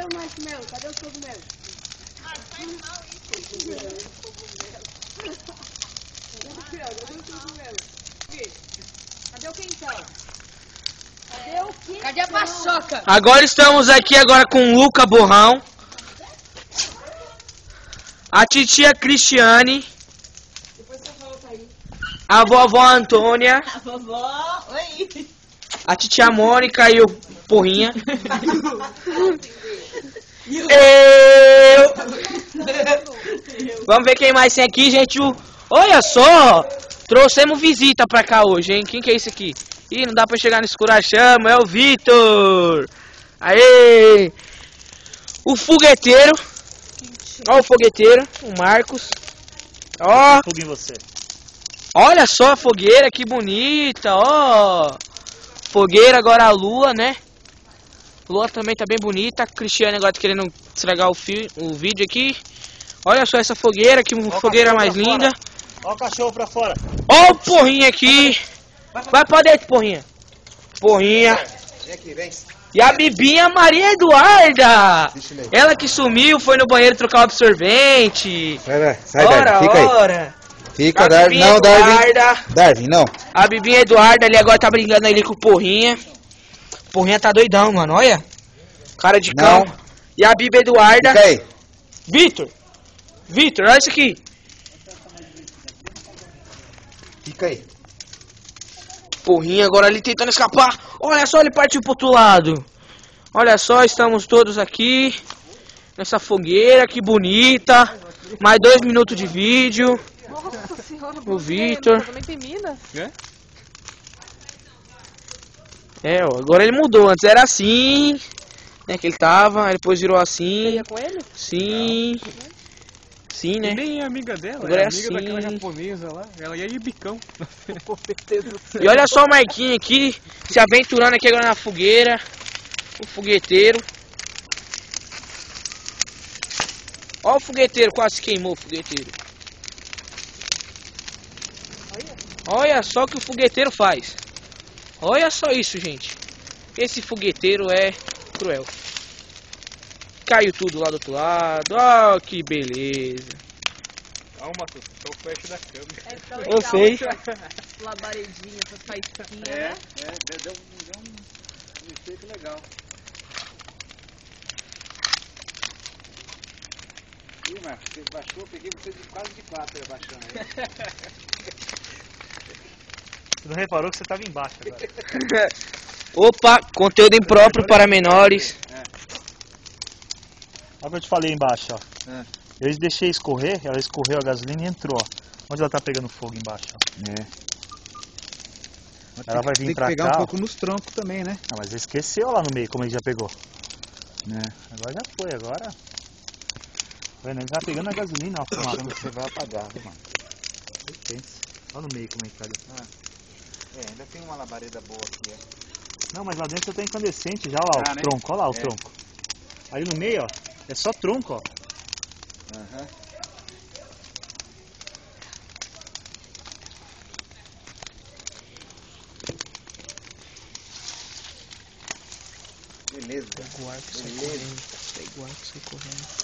o marshmallow? Cadê o cogumelo? Ah, faz mal isso. Cadê o quentão? Cadê o quentão? Cadê a paçoca? Agora estamos aqui com o Luca Borrão, a titia Cristiane, a vovó Antônia, A vovó, oi. a titia Mônica e o Porrinha. Vamos ver quem mais tem aqui, gente. Olha só, trouxemos visita pra cá hoje, hein? Quem que é esse aqui? Ih, não dá pra chegar no escurachamo, é o Vitor. Aê! O fogueteiro. Ó o fogueteiro, o Marcos. Ó. Fogo em você. Olha só a fogueira, que bonita, ó. Fogueira, agora a lua, né? Lua também tá bem bonita. A Cristiane agora tá querendo estragar o vídeo aqui. Olha só essa fogueira, que fogueira mais linda. Olha o cachorro pra fora. Ó o Porrinha aqui. Vai pra dentro, Porrinha. Porrinha. Vem aqui, vem. E a Bibinha Maria Eduarda. Ela que sumiu, foi no banheiro trocar o absorvente. Sai, Darwin, fica aí. Fica, Darwin. Não, Darwin, não. A Bibinha Eduarda ali agora tá brigando ali com o Porrinha. O Porrinha tá doidão, mano, olha. Cara de cão. E a Bibi Eduarda. Fica aí. Vitor, olha isso aqui. Fica aí. Porrinha agora ali tentando escapar. Olha só, ele partiu pro outro lado. Olha só, estamos todos aqui nessa fogueira, que bonita. Mais 2 minutos de vídeo. Nossa senhora, O Vitor. também tem mina? Ó, agora ele mudou. Antes era assim, né, que ele tava, aí depois virou assim. Você ia com ele? Sim. Sim, né? E nem é amiga dela, Agora é é amiga assim. daquela japonesa lá. Ela ia de bicão. E olha só o Marquinhos aqui, se aventurando aqui agora na fogueira. O fogueteiro. Ó o fogueteiro, quase queimou o fogueteiro. Olha só o que o fogueteiro faz. Olha só isso, gente. Esse fogueteiro é cruel. Caiu tudo lá do outro lado. Ó, que beleza. Calma, tu só o flash da câmera. Eu sei. Labaredinha, essa faísquinha, né? Deu um efeito legal. Ih, Marcos, você baixou, eu peguei você de quase de 4 abaixando aí. Você não reparou que você tava embaixo agora. Opa, conteúdo impróprio para menores. Olha o que eu te falei embaixo, ó. Eu deixei escorrer, ela escorreu a gasolina e entrou, ó. Onde ela tá pegando fogo embaixo, ó. Ela vai vir tem pra que pegar cá, um ó. pouco nos troncos também, né? Ah, mas esqueceu lá no meio como ele já pegou. Agora já foi, agora. Vendo, ele tá pegando a gasolina, ó. Você vai apagar, viu, mano? Olha no meio como é que tá ali. Ainda tem uma labareda boa aqui, ó. Não, mas lá dentro já tá incandescente já, ó, o né? tronco, olha lá o tronco. Ali no meio, ó, é só tronco, ó. Beleza. Pega o arco e sai correndo.